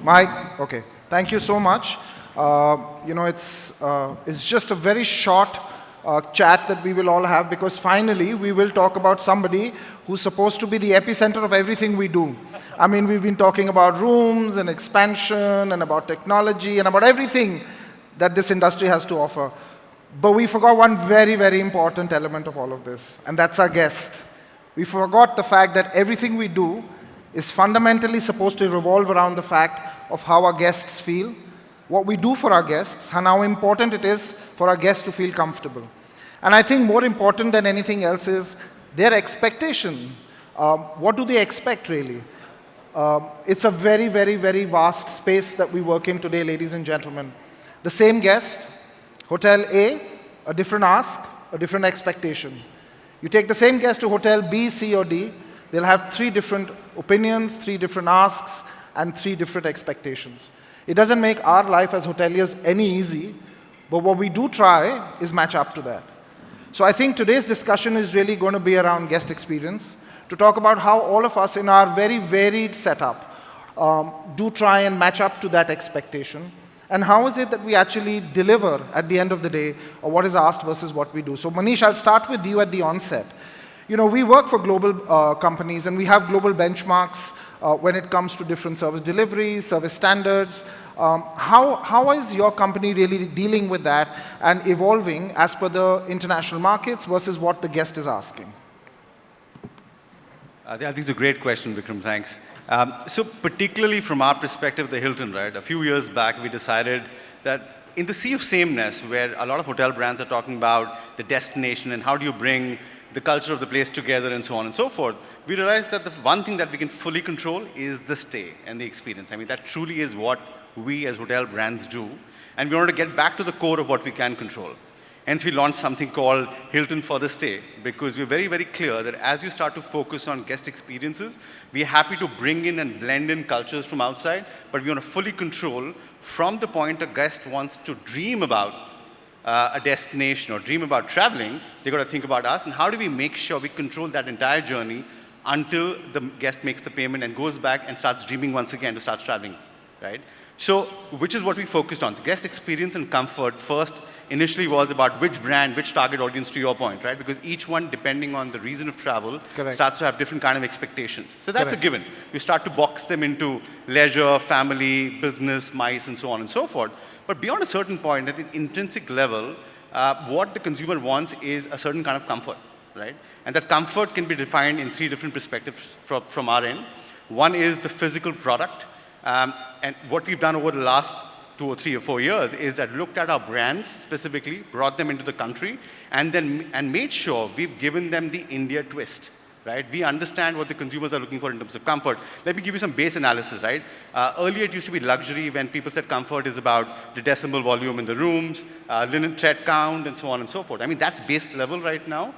Mike, okay. Thank you so much. It's just a very short chat that we will all have because finally we will talk about somebody who's supposed to be the epicenter of everything we do. I mean, we've been talking about rooms and expansion and about technology and about everything that this industry has to offer. But we forgot one very, very important element of all of this, and that's our guest. We forgot the fact that everything we do is fundamentally supposed to revolve around the fact of how our guests feel, what we do for our guests, and how important it is for our guests to feel comfortable. And I think more important than anything else is their expectation. What do they expect, really? It's a very, very, very vast space that we work in today, ladies and gentlemen. The same guest, Hotel a different ask, a different expectation. You take the same guest to Hotel B, C, or D, they'll have 3 different opinions, 3 different asks, and 3 different expectations. It doesn't make our life as hoteliers any easy, but what we do try is match up to that. So I think today's discussion is really going to be around guest experience, to talk about how all of us in our very varied setup do try and match up to that expectation, and how is it that we actually deliver at the end of the day, or what is asked versus what we do. So Manish, I'll start with you at the onset. You know, we work for global companies, and we have global benchmarks when it comes to different service deliveries, service standards. How is your company really dealing with that and evolving as per the international markets versus what the guest is asking? I think it's a great question, Vikram, thanks. So particularly from our perspective, the Hilton, right? A few years back, we decided that in the sea of sameness, where a lot of hotel brands are talking about the destination and how do you bring the culture of the place together and so on and so forth, we realized that the one thing that we can fully control is the stay and the experience. I mean, that truly is what we as hotel brands do. And we want to get back to the core of what we can control. Hence, we launched something called Hilton for the Stay, because we're very, very clear that as you start to focus on guest experiences, we're happy to bring in and blend in cultures from outside, but we want to fully control from the point a guest wants to dream about a destination or dream about traveling, they've got to think about us, and how do we make sure we control that entire journey until the guest makes the payment and goes back and starts dreaming once again to start traveling, right? So, which is what we focused on. The guest experience and comfort first initially was about which brand, which target audience, to your point, right? Because each one, depending on the reason of travel, starts to have different kind of expectations. So that's a given. You start to box them into leisure, family, business, MICE, and so on and so forth. But beyond a certain point, at the intrinsic level, what the consumer wants is a certain kind of comfort, right? And that comfort can be defined in 3 different perspectives from our end. One is the physical product. And what we've done over the last 2 or 3 or 4 years is that looked at our brands specifically, brought them into the country, and made sure we've given them the India twist, right? We understand what the consumers are looking for in terms of comfort. Let me give you some base analysis, right? Earlier it used to be luxury when people said comfort is about the decibel volume in the rooms, linen thread count, and so on and so forth. I mean, that's base level right now.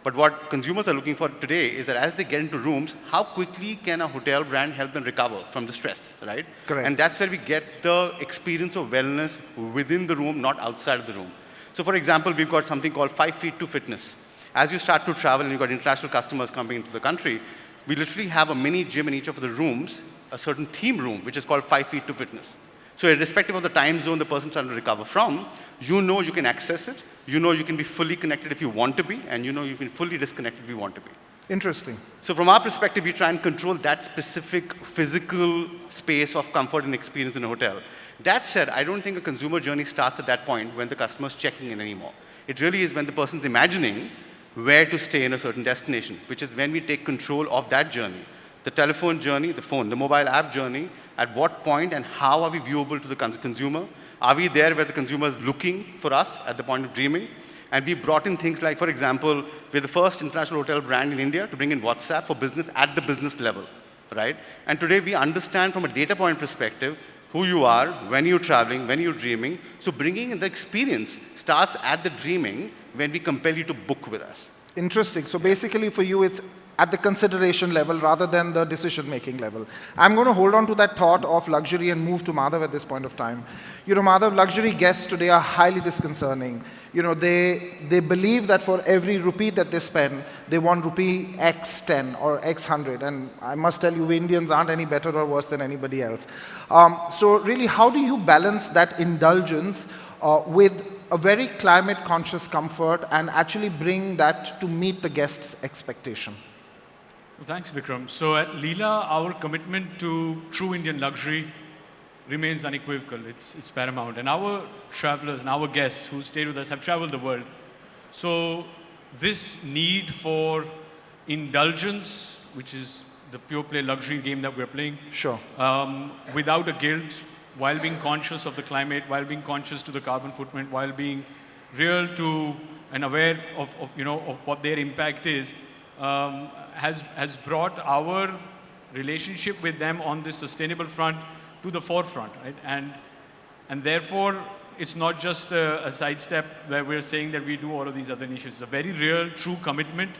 But what consumers are looking for today is that as they get into rooms, how quickly can a hotel brand help them recover from the stress, right? Correct. And that's where we get the experience of wellness within the room, not outside of the room. So for example, we've got something called 5 feet to fitness. As you start to travel and you've got international customers coming into the country, we literally have a mini gym in each of the rooms, a certain theme room, which is called 5 feet to fitness. So irrespective of the time zone the person's trying to recover from, you know you can access it. You know you can be fully connected if you want to be, and you know you can fully disconnected if you want to be. Interesting. So from our perspective, we try and control that specific physical space of comfort and experience in a hotel. That said, I don't think a consumer journey starts at that point when the customer's checking in anymore. It really is when the person's imagining where to stay in a certain destination, which is when we take control of that journey. The telephone journey, the phone, the mobile app journey, at what point and how are we viewable to the consumer? Are we there where the consumer is looking for us at the point of dreaming? And we brought in things like, for example, we're the first international hotel brand in India to bring in WhatsApp for business at the business level, right? And today we understand from a data point perspective who you are, when you're traveling, when you're dreaming. So bringing in the experience starts at the dreaming when we compel you to book with us. Interesting. So basically for you, it's at the consideration level rather than the decision-making level. I'm going to hold on to that thought of luxury and move to Madhav at this point of time. Madhav, luxury guests today are highly disconcerting. They believe that for every rupee that they spend, they want rupee X 10 or X 100. And I must tell you, we Indians aren't any better or worse than anybody else. So really, how do you balance that indulgence with a very climate-conscious comfort and actually bring that to meet the guest's expectation? Well, thanks, Vikram. So at Leela, our commitment to true Indian luxury remains unequivocal. It's paramount. And our travelers and our guests who stayed with us have traveled the world. So this need for indulgence, which is the pure play luxury game that we're playing, sure, without a guilt, while being conscious of the climate, while being conscious to the carbon footprint, while being real to and aware of what their impact is, has brought our relationship with them on this sustainable front to the forefront, right? And therefore, it's not just a sidestep where we're saying that we do all of these other initiatives. It's a very real, true commitment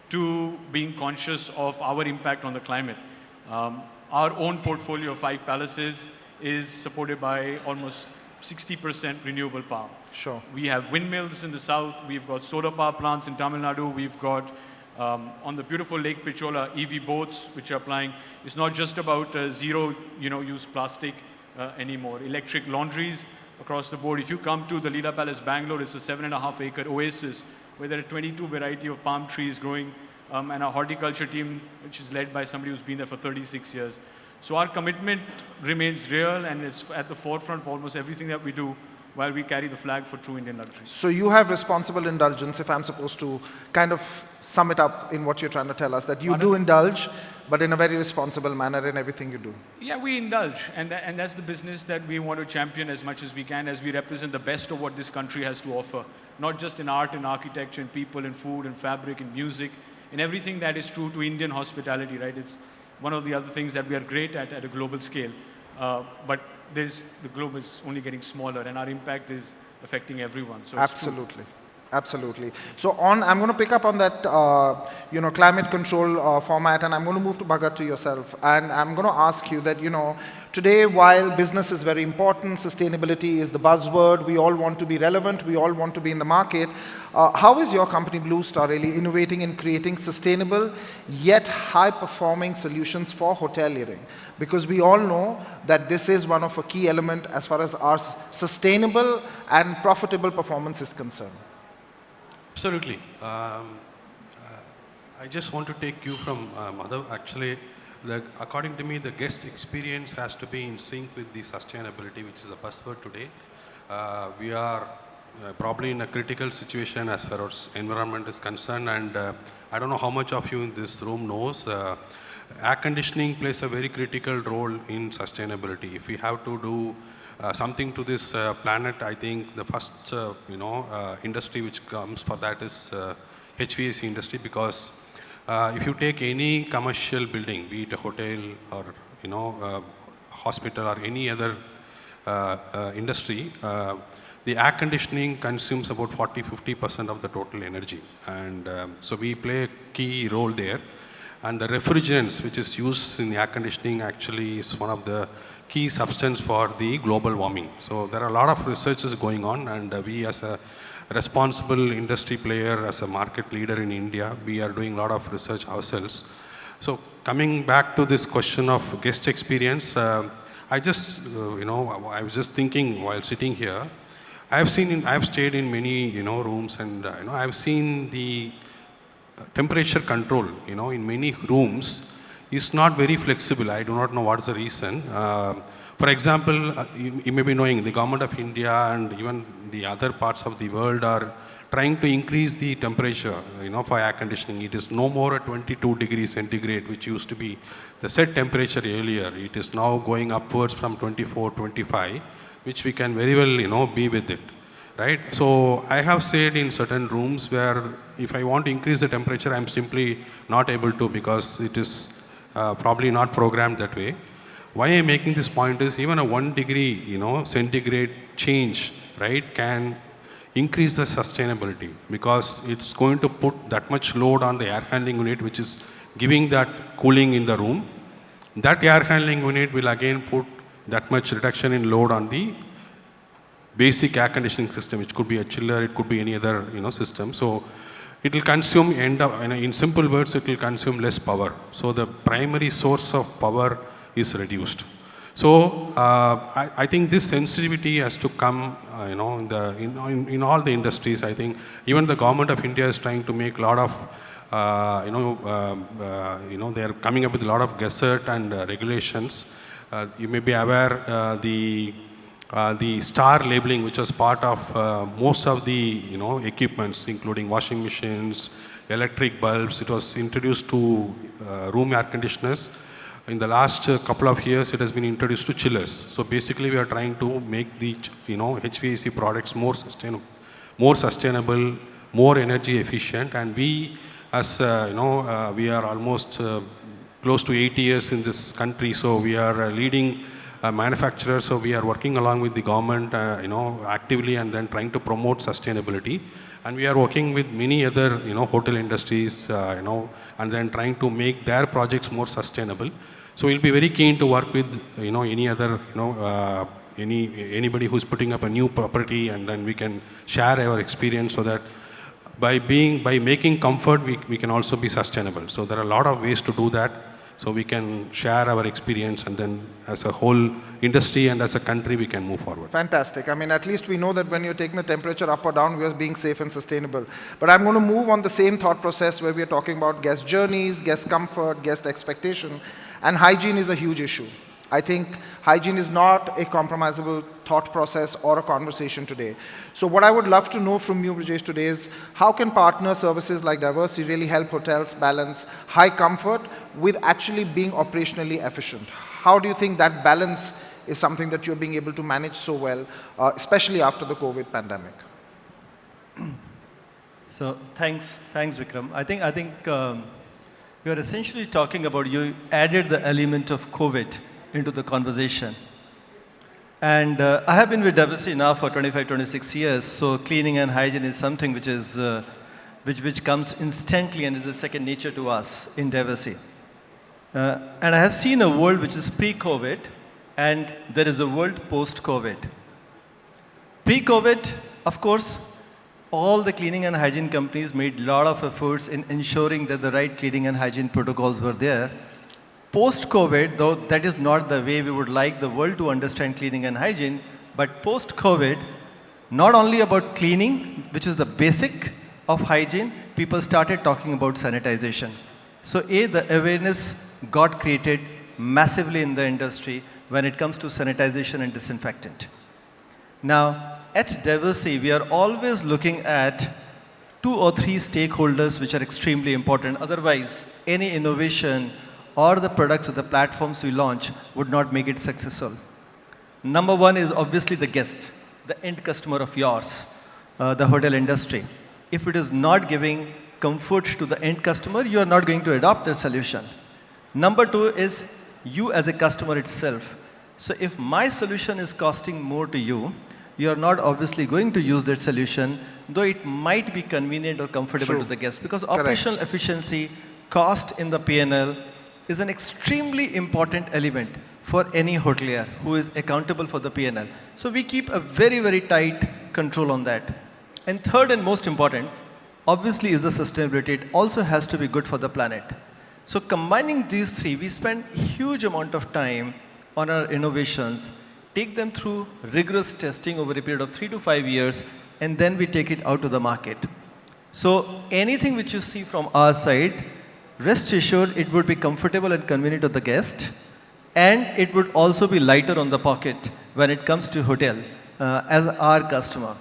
to being conscious of our impact on the climate. Our own portfolio of 5 palaces is supported by almost 60% renewable power. Sure. We have windmills in the south. We've got solar power plants in Tamil Nadu. We've got on the beautiful Lake Pichola, EV boats, which are applying. It's not just about zero, use plastic anymore. Electric laundries across the board. If you come to the Leela Palace, Bangalore, it's a 7.5-acre oasis where there are 22 variety of palm trees growing, and a horticulture team, which is led by somebody who's been there for 36 years. So our commitment remains real and is at the forefront for almost everything that we do, while we carry the flag for true Indian luxury. So you have responsible indulgence, if I'm supposed to kind of sum it up in what you're trying to tell us, that you do indulge, but in a very responsible manner in everything you do. Yeah, we indulge, and that's the business that we want to champion as much as we can, as we represent the best of what this country has to offer, not just in art and architecture and people and food and fabric and music, and everything that is true to Indian hospitality, right? It's one of the other things that we are great at a global scale. But the globe is only getting smaller, and our impact is affecting everyone. So absolutely, absolutely. So I'm going to pick up on that, climate control format, and I'm going to move to Bagath, to yourself, and I'm going to ask you that, today, while business is very important, sustainability is the buzzword. We all want to be relevant. We all want to be in the market. How is your company, Blue Star, really innovating in creating sustainable yet high-performing solutions for hoteliering? Because we all know that this is one of a key element as far as our sustainable and profitable performance is concerned. Absolutely. I just want to take you from Madhav. Actually, according to me, the guest experience has to be in sync with the sustainability, which is a buzzword today. We are probably in a critical situation as far as environment is concerned, and I don't know how much of you in this room knows. Air conditioning plays a very critical role in sustainability. If we have to do something to this planet, I think the first industry which comes for that is HVAC industry, because if you take any commercial building, be it a hotel or hospital or any other industry, the air conditioning consumes about 40-50% of the total energy, and so we play a key role there. And the refrigerants which is used in air conditioning actually is one of the key substance for the global warming. So there are a lot of researches going on, and we as a responsible industry player, as a market leader in India, we are doing a lot of research ourselves. So coming back to this question of guest experience, I was just thinking while sitting here, I've stayed in many rooms, and I've seen the temperature control in many rooms is not very flexible. I do not know what's the reason. For example, you may be knowing the government of India and even the other parts of the world are trying to increase the temperature for air conditioning. It is no more at 22 degrees centigrade, which used to be the set temperature earlier. It is now going upwards from 24, 25, which we can very well be with it. Right? So I have stayed in certain rooms where if I want to increase the temperature, I'm simply not able to, because it is probably not programmed that way. Why I'm making this point is even a 1 degree centigrade change, right, can increase the sustainability, because it's going to put that much load on the air handling unit, which is giving that cooling in the room. That air handling unit will again put that much reduction in load on the basic air conditioning system, which could be a chiller, it could be any other system. So it will consume, in simple words, it will consume less power. So the primary source of power is reduced. So I think this sensitivity has to come, in all the industries. I think even the government of India is trying to make a lot of, they are coming up with a lot of gazette and regulations. You may be aware the star labeling, which was part of most of the equipments, including washing machines, electric bulbs. It was introduced to room air conditioners. In the last couple of years, it has been introduced to chillers. So basically, we are trying to make the HVAC products more sustainable, more energy efficient, and we, as we are almost close to 8 years in this country, so we are a leading manufacturer. So we are working along with the government, actively, and then trying to promote sustainability. And we are working with many other, hotel industries, and then trying to make their projects more sustainable. So we'll be very keen to work with, any other, anybody who's putting up a new property, and then we can share our experience so that by making comfort, we can also be sustainable. So there are a lot of ways to do that. So we can share our experience, and then as a whole industry and as a country, we can move forward. Fantastic. I mean, at least we know that when you're taking the temperature up or down, we are being safe and sustainable. But I'm going to move on the same thought process where we are talking about guest journeys, guest comfort, guest expectation, and hygiene is a huge issue. I think hygiene is not a compromisable thought process or a conversation today. So what I would love to know from you, Brijesh, today is how can partner services like Diversey really help hotels balance high comfort with actually being operationally efficient? How do you think that balance is something that you're being able to manage so well, especially after the COVID pandemic? So thanks Vikram. I think you're essentially talking about, you added the element of COVID into the conversation. And I have been with Diversey now for 25, 26 years, so cleaning and hygiene is something which is which comes instantly and is a second nature to us in Diversey. And I have seen a world which is pre-COVID, and there is a world post-COVID. Pre-COVID, of course, all the cleaning and hygiene companies made a lot of efforts in ensuring that the right cleaning and hygiene protocols were there. Post-COVID, though that is not the way we would like the world to understand cleaning and hygiene, but post-COVID, not only about cleaning, which is the basic of hygiene, people started talking about sanitization. So the awareness got created massively in the industry when it comes to sanitization and disinfectant. Now, at Diversey, we are always looking at 2 or 3 stakeholders which are extremely important. Otherwise, any innovation or the products or the platforms we launch would not make it successful. Number one is obviously the guest, the end customer of yours, the hotel industry. If it is not giving comfort to the end customer, you are not going to adopt the solution. Number 2 is you as a customer itself. So if my solution is costing more to you, you are not obviously going to use that solution, though it might be convenient or comfortable to the guest. Because operational efficiency, cost in the P&L is an extremely important element for any hotelier who is accountable for the P&L. So we keep a very, very tight control on that. And third and most important, obviously, is the sustainability. It also has to be good for the planet. So combining these 3, we spend huge amount of time on our innovations, take them through rigorous testing over a period of 3 to 5 years, and then we take it out to the market. So anything which you see from our side, rest assured it would be comfortable and convenient to the guest, and it would also be lighter on the pocket when it comes to hotel as our customer.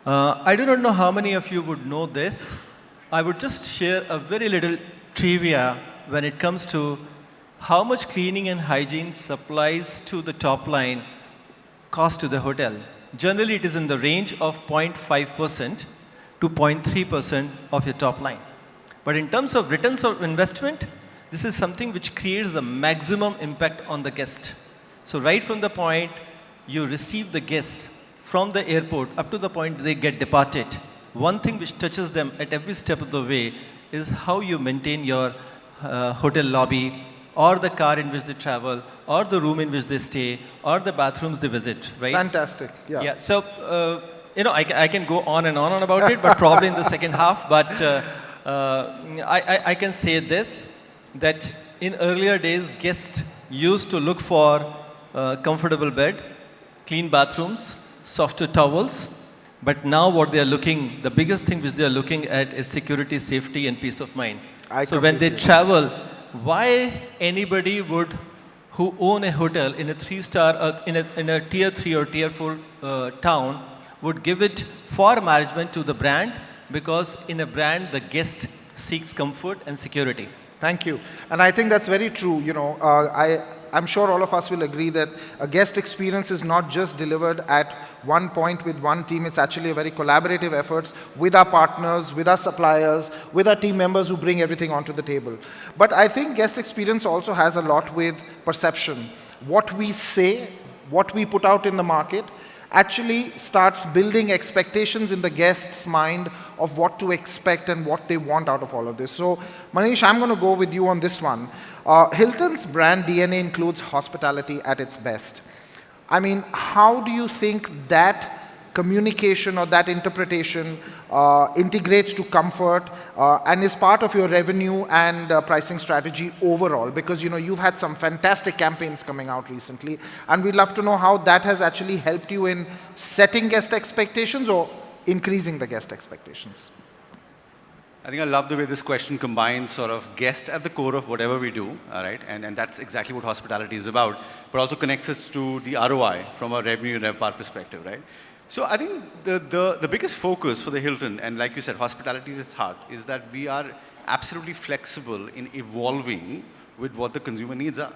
I do not know how many of you would know this. I would just share a very little trivia when it comes to how much cleaning and hygiene supplies to the top line cost to the hotel. Generally, it is in the range of 0.5% to 0.3% of your top line. But in terms of returns of investment, this is something which creates the maximum impact on the guest. So right from the point you receive the guest, from the airport up to the point they get departed, one thing which touches them at every step of the way is how you maintain your hotel lobby, or the car in which they travel, or the room in which they stay, or the bathrooms they visit, right? Fantastic. Yeah. Yeah. So, I can go on and on about it, but probably in the second half. But I can say this, that in earlier days, guests used to look for comfortable bed, clean bathrooms, softer towels. But now what they are looking, the biggest thing which they are looking at is security, safety, and peace of mind. So when they travel, why anybody would, who own a hotel in a 3-star, in a tier 3 or tier 4 town, would give it for management to the brand? Because in a brand, the guest seeks comfort and security. Thank you. And I think that's very true. You know, I'm sure all of us will agree that a guest experience is not just delivered at one point with one team. It's actually a very collaborative efforts with our partners, with our suppliers, with our team members who bring everything onto the table. But I think guest experience also has a lot with perception. What we say, what we put out in the market, actually starts building expectations in the guest's mind of what to expect and what they want out of all of this. So, Manish, I'm going to go with you on this one. Hilton's brand DNA includes hospitality at its best. I mean, how do you think that communication or that interpretation integrates to comfort and is part of your revenue and pricing strategy overall? Because, you know, you've had some fantastic campaigns coming out recently, and we'd love to know how that has actually helped you in setting guest expectations or increasing the guest expectations. I think I love the way this question combines sort of guest at the core of whatever we do, all right? And that's exactly what hospitality is about, but also connects us to the ROI from a revenue and RevPAR perspective, right? So I think the biggest focus for the Hilton, and like you said, hospitality at its heart, is that we are absolutely flexible in evolving with what the consumer needs are.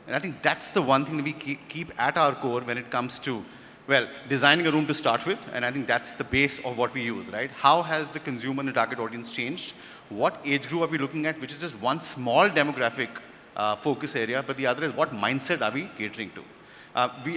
And I think that's the one thing that we keep at our core when it comes to, well, designing a room to start with, and I think that's the base of what we use, right? How has the consumer and the target audience changed? What age group are we looking at, which is just one small demographic focus area, but the other is what mindset are we catering to?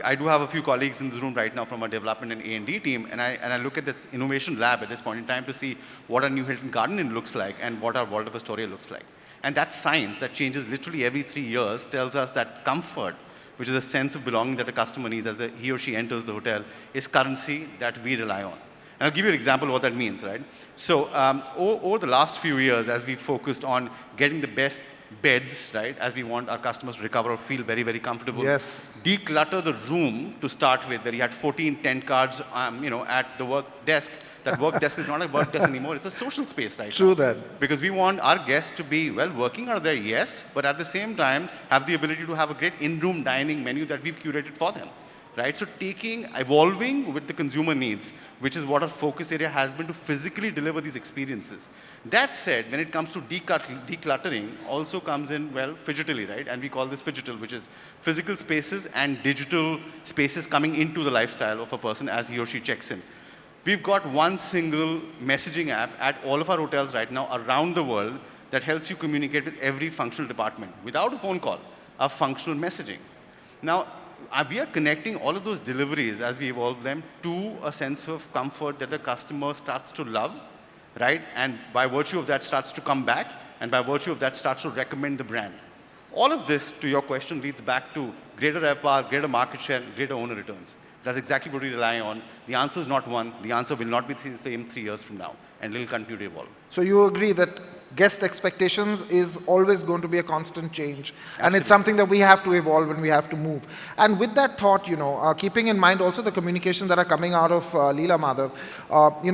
I do have a few colleagues in this room right now from our development and A&D team, and I look at this innovation lab at this point in time to see what our new Hilton Garden Inn looks like and what our Vault of Astoria looks like. And that science that changes literally every 3 years tells us that comfort, which is a sense of belonging that a customer needs as he or she enters the hotel, is currency that we rely on. And I'll give you an example of what that means, right? So over the last few years, as we focused on getting the best beds, right, as we want our customers to recover or feel very, very comfortable. Yes. Declutter the room to start with, where you had 14 tent cards, at the work desk. That work desk is not a work desk anymore. It's a social space right now. True that. Because we want our guests to be, well, working out there, yes, but at the same time, have the ability to have a great in-room dining menu that we've curated for them, right? So evolving with the consumer needs, which is what our focus area has been to physically deliver these experiences. That said, when it comes to decluttering, also comes in, well, fidgetily, right? And we call this phygital, which is physical spaces and digital spaces coming into the lifestyle of a person as he or she checks in. We've got one single messaging app at all of our hotels right now around the world that helps you communicate with every functional department without a phone call, a functional messaging. Now, we are connecting all of those deliveries as we evolve them to a sense of comfort that the customer starts to love, right? And by virtue of that starts to come back, and by virtue of that starts to recommend the brand. All of this, to your question, leads back to greater RevPAR, greater market share, greater owner returns. That's exactly what we rely on. The answer is not one. The answer will not be the same 3 years from now, and it will continue to evolve. So you agree that guest expectations is always going to be a constant change. Absolutely. And it's something that we have to evolve and we have to move. And with that thought, keeping in mind also the communications that are coming out of Leela, Madhav,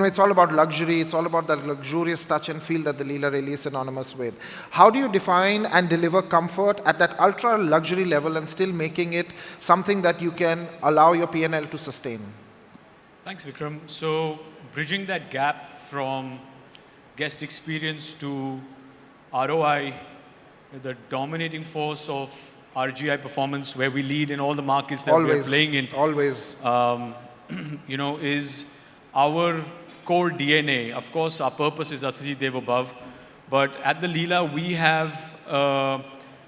it's all about luxury. It's all about that luxurious touch and feel that the Leela really is synonymous with. How do you define and deliver comfort at that ultra luxury level and still making it something that you can allow your P&L to sustain? Thanks, Vikram. So bridging that gap from guest experience to ROI, the dominating force of RGI performance, where we lead in all the markets that we're playing in. Always. Is our core DNA. Of course, our purpose is Atithi Dev Above, but at the Leela, we have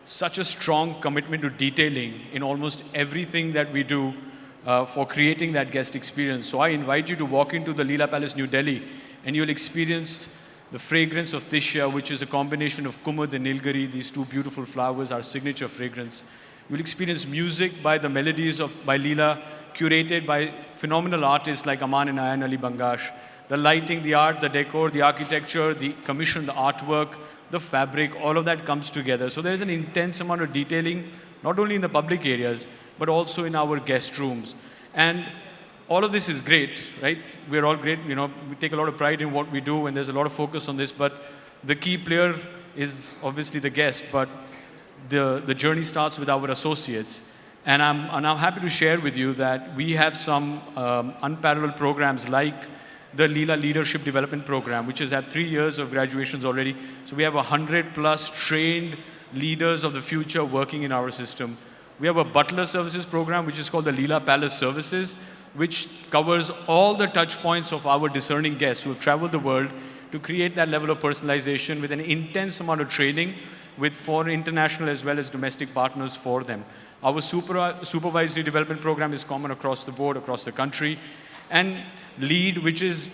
such a strong commitment to detailing in almost everything that we do. for creating that guest experience. So I invite you to walk into the Leela Palace, New Delhi, and you'll experience the fragrance of Tisha, which is a combination of Kumud and Nilgiri, these two beautiful flowers, our signature fragrance. You'll experience music by the melodies by Leela, curated by phenomenal artists like Aman and Ayan Ali Bangash. The lighting, the art, the decor, the architecture, the commission, the artwork, the fabric, all of that comes together. So there's an intense amount of detailing, not only in the public areas, but also in our guest rooms. And all of this is great, right? We're all great, we take a lot of pride in what we do, and there's a lot of focus on this, but the key player is obviously the guest, but the journey starts with our associates. And I'm happy to share with you that we have some unparalleled programs like the Leela Leadership Development Program, which has had 3 years of graduations already. So we have 100+ trained leaders of the future working in our system. We have a butler services program, which is called the Leela Palace Services, which covers all the touch points of our discerning guests who have traveled the world to create that level of personalization with an intense amount of training with foreign, international as well as domestic partners for them. Our supervisory development program is common across the board, across the country. And LEAD, which is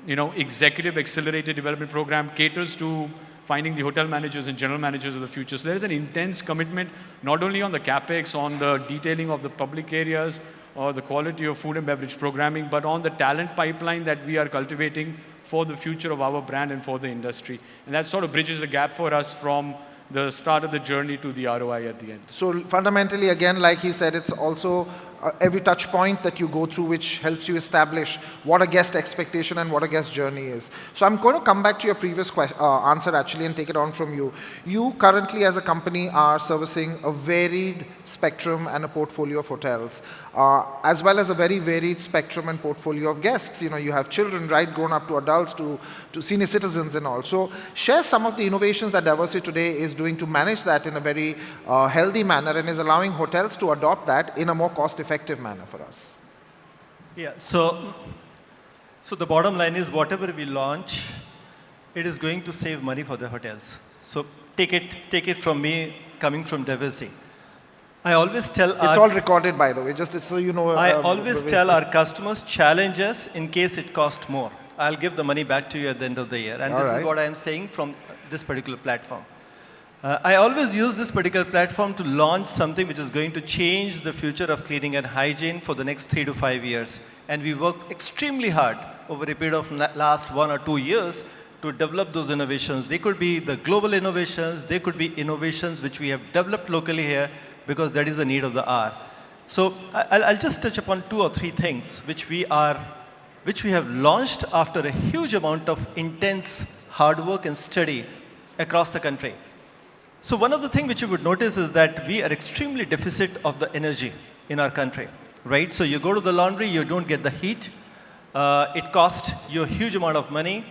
executive accelerated development program, caters to finding the hotel managers and general managers of the future. So there is an intense commitment, not only on the capex, on the detailing of the public areas, or the quality of food and beverage programming, but on the talent pipeline that we are cultivating for the future of our brand and for the industry. And that sort of bridges the gap for us from the start of the journey to the ROI at the end. So fundamentally, again, like he said, it's also every touch point that you go through which helps you establish what a guest expectation and what a guest journey is. So I'm going to come back to your previous answer actually and take it on from you. You currently as a company are servicing a varied spectrum and a portfolio of hotels, as well as a very varied spectrum and portfolio of guests. You have children, right, grown up to adults, to senior citizens and all. So share some of the innovations that Diversey today is doing to manage that in a very healthy manner and is allowing hotels to adopt that in a more cost-effective manner for us. Yeah, so the bottom line is whatever we launch, it is going to save money for the hotels. So take it from me, coming from Diversey. I always tell it's all recorded, by the way, just so you know. I always tell our customers, challenge us in case it costs more. I'll give the money back to you at the end of the year. And this is what I am saying from this particular platform. I always use this particular platform to launch something which is going to change the future of cleaning and hygiene for the next 3 to 5 years. And we work extremely hard over a period of last 1 or 2 years to develop those innovations. They could be the global innovations, they could be innovations which we have developed locally here because that is the need of the hour. So I'll just touch upon 2 or 3 things which we have launched after a huge amount of intense hard work and study across the country. So one of the things which you would notice is that we are extremely deficit of the energy in our country, right? So you go to the laundry, you don't get the heat. It costs you a huge amount of money.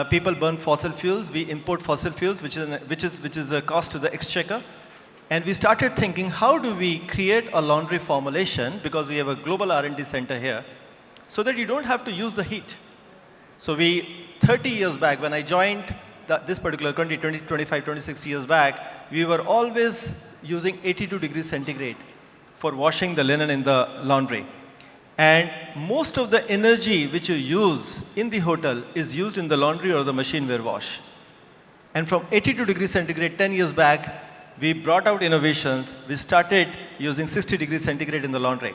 People burn fossil fuels. We import fossil fuels, which is a cost to the exchequer. And we started thinking, how do we create a laundry formulation, because we have a global R&D center here, so that you don't have to use the heat. So 30 years back, when I joined this particular country, 25, 26 years back, we were always using 82 degrees centigrade for washing the linen in the laundry. And most of the energy which you use in the hotel is used in the laundry or the machine wear wash. And from 82 degrees centigrade 10 years back, we brought out innovations. We started using 60 degrees centigrade in the laundry,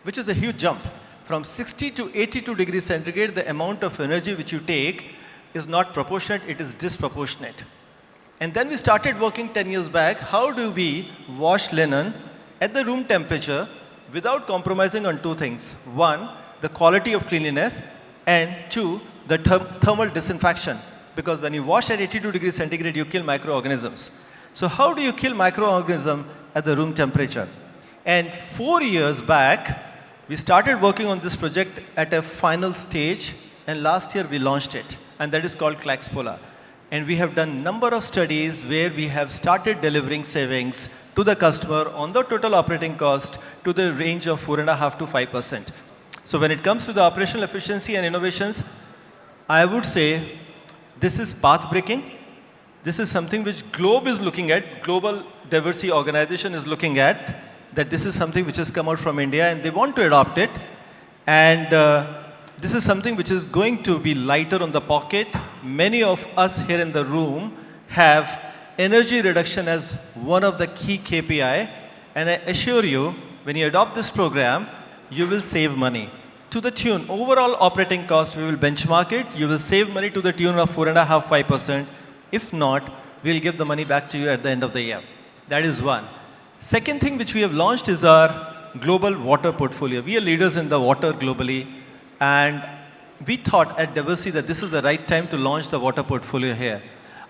which is a huge jump. From 60 to 82 degrees centigrade, the amount of energy which you take is not proportionate, it is disproportionate. And then we started working 10 years back, how do we wash linen at the room temperature without compromising on 2 things. 1, the quality of cleanliness, and 2, the thermal disinfection. Because when you wash at 82 degrees centigrade, you kill microorganisms. So how do you kill microorganisms at the room temperature? And 4 years back, we started working on this project at a final stage, and last year we launched it. And that is called Claxpola. And we have done a number of studies where we have started delivering savings to the customer on the total operating cost to the range of 4.5% to 5%. So when it comes to the operational efficiency and innovations, I would say this is path-breaking. This is something which Globe is looking at, Global Diversey Organization is looking at. that this is something which has come out from India and they want to adopt it. And this is something which is going to be lighter on the pocket. Many of us here in the room have energy reduction as one of the key KPI. And I assure you, when you adopt this program, you will save money. To the tune, overall operating cost, we will benchmark it. You will save money to the tune of 4.5%, 5%. If not, we'll give the money back to you at the end of the year. That is one. Second thing which we have launched is our global water portfolio. We are leaders in the water globally. And we thought at Diversey that this is the right time to launch the water portfolio here.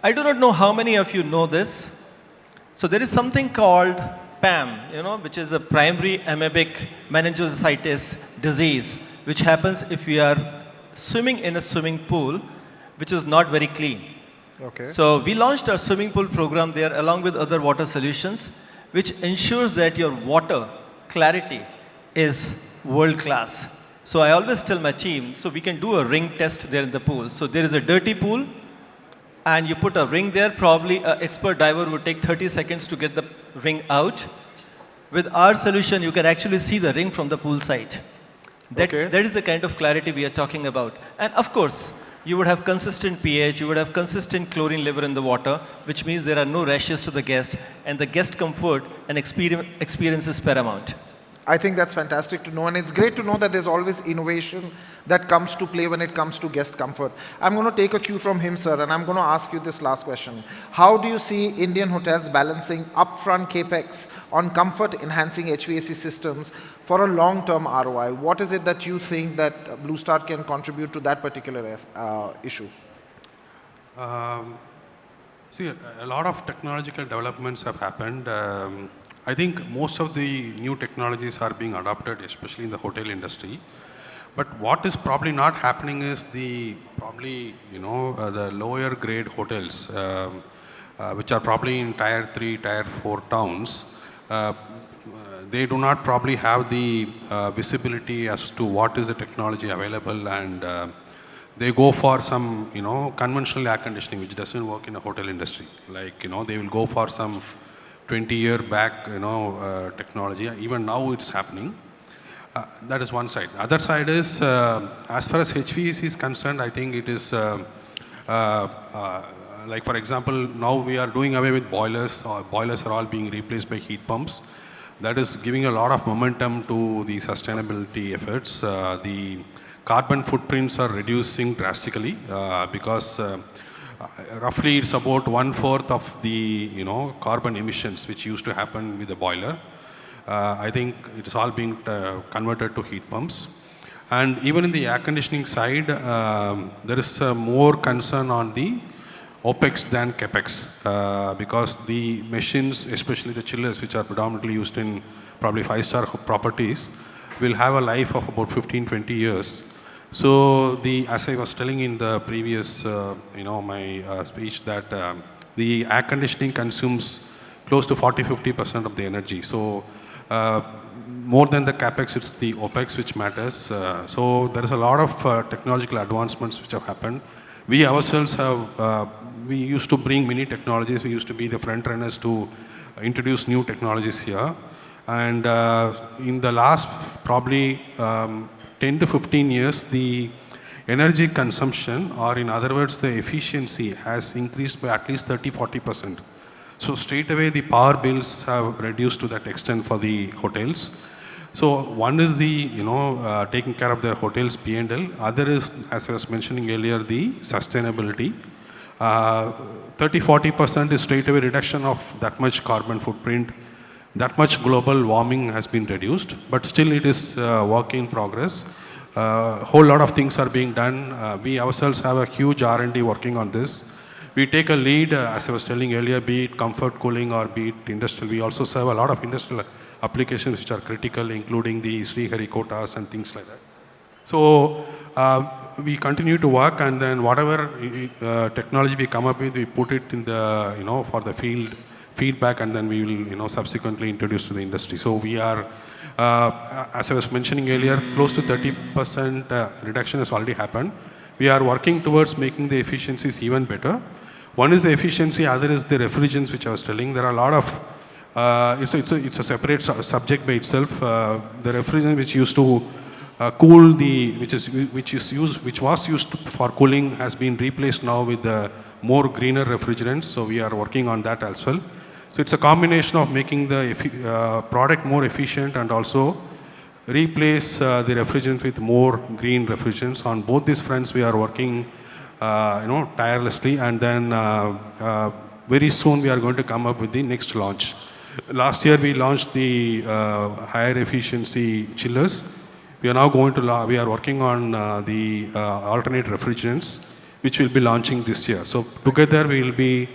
I do not know how many of you know this. So there is something called PAM, which is a primary amoebic meningitis disease, which happens if we are swimming in a swimming pool, which is not very clean. Okay. So we launched our swimming pool program there along with other water solutions, which ensures that your water clarity is world class. So I always tell my team, so we can do a ring test there in the pool. So there is a dirty pool, and you put a ring there. Probably an expert diver would take 30 seconds to get the ring out. With our solution, you can actually see the ring from the pool side. That is the kind of clarity we are talking about. And of course, you would have consistent pH, you would have consistent chlorine level in the water, which means there are no rashes to the guest, and the guest comfort and experience is paramount. I think that's fantastic to know, and it's great to know that there's always innovation that comes to play when it comes to guest comfort. I'm going to take a cue from him, sir, and I'm going to ask you this last question. How do you see Indian hotels balancing upfront capex on comfort-enhancing HVAC systems for a long-term ROI? What is it that you think that Blue Star can contribute to that particular issue? See, a lot of technological developments have happened. I think most of the new technologies are being adopted, especially in the hotel industry. But what is probably not happening is the lower grade hotels, which are probably in tier 3, tier 4 towns. They do not probably have the visibility as to what is the technology available, and they go for some, conventional air conditioning, which doesn't work in the hotel industry. Like, they will go for some 20-year back, technology. Even now it's happening. That is one side. The other side is, as far as HVAC is concerned, I think it is, like for example, now we are doing away with boilers. Boilers are all being replaced by heat pumps. That is giving a lot of momentum to the sustainability efforts. The carbon footprints are reducing drastically because roughly it's about 1/4 of the carbon emissions which used to happen with the boiler. I think it's all being converted to heat pumps. And even in the air conditioning side, there is more concern on the OPEX than CAPEX because the machines, especially the chillers, which are predominantly used in probably 5-star properties, will have a life of about 15-20 years. So as I was telling in the previous, my speech, that the air conditioning consumes close to 40-50% of the energy. So more than the capex, it's the OPEX which matters. So there is a lot of technological advancements which have happened. We ourselves have, we used to bring many technologies. We used to be the front runners to introduce new technologies here. And in the last probably 10 to 15 years, the energy consumption, or in other words, the efficiency has increased by at least 30-40%. So straight away, the power bills have reduced to that extent for the hotels. So one is the, taking care of the hotel's P&L. Other is, as I was mentioning earlier, the sustainability. 30-40% is straight away reduction of that much carbon footprint. That much global warming has been reduced, but still it is work in progress. Whole lot of things are being done. We ourselves have a huge R&D working on this. We take a lead, as I was telling earlier, be it comfort cooling or be it industrial. We also serve a lot of industrial applications which are critical, including the Sriharikotas and things like that. So we continue to work, and then whatever technology we come up with, we put it in the, for the field feedback, and then we will, subsequently introduce to the industry. So we are, as I was mentioning earlier, close to 30% reduction has already happened. We are working towards making the efficiencies even better. One is the efficiency, other is the refrigerants, which I was telling. There are a lot of It's a separate subject by itself. The refrigerant which used to cool which was used for cooling has been replaced now with the more greener refrigerants. So we are working on that as well. So it's a combination of making the product more efficient and also replace the refrigerant with more green refrigerants. On both these fronts, we are working, tirelessly, and then very soon we are going to come up with the next launch. Last year we launched the higher efficiency chillers. We are now we are working on the alternate refrigerants, which will be launching this year. So together we will be,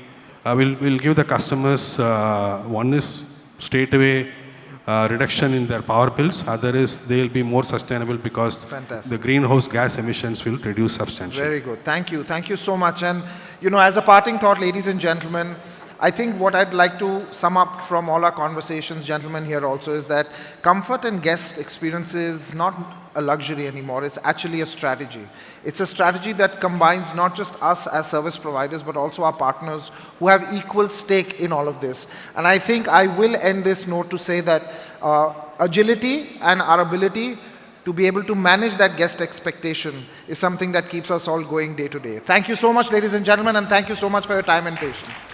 we'll give the customers, one is straight away reduction in their power bills. Other is they'll be more sustainable because Fantastic. the greenhouse gas emissions will reduce substantially. Very good. Thank you. Thank you so much. And, as a parting thought, ladies and gentlemen, I think what I'd like to sum up from all our conversations, gentlemen here also, is that comfort and guest experience is not a luxury anymore. It's actually a strategy. It's a strategy that combines not just us as service providers, but also our partners who have equal stake in all of this. And I think I will end this note to say that agility and our ability to be able to manage that guest expectation is something that keeps us all going day to day. Thank you so much, ladies and gentlemen, and thank you so much for your time and patience.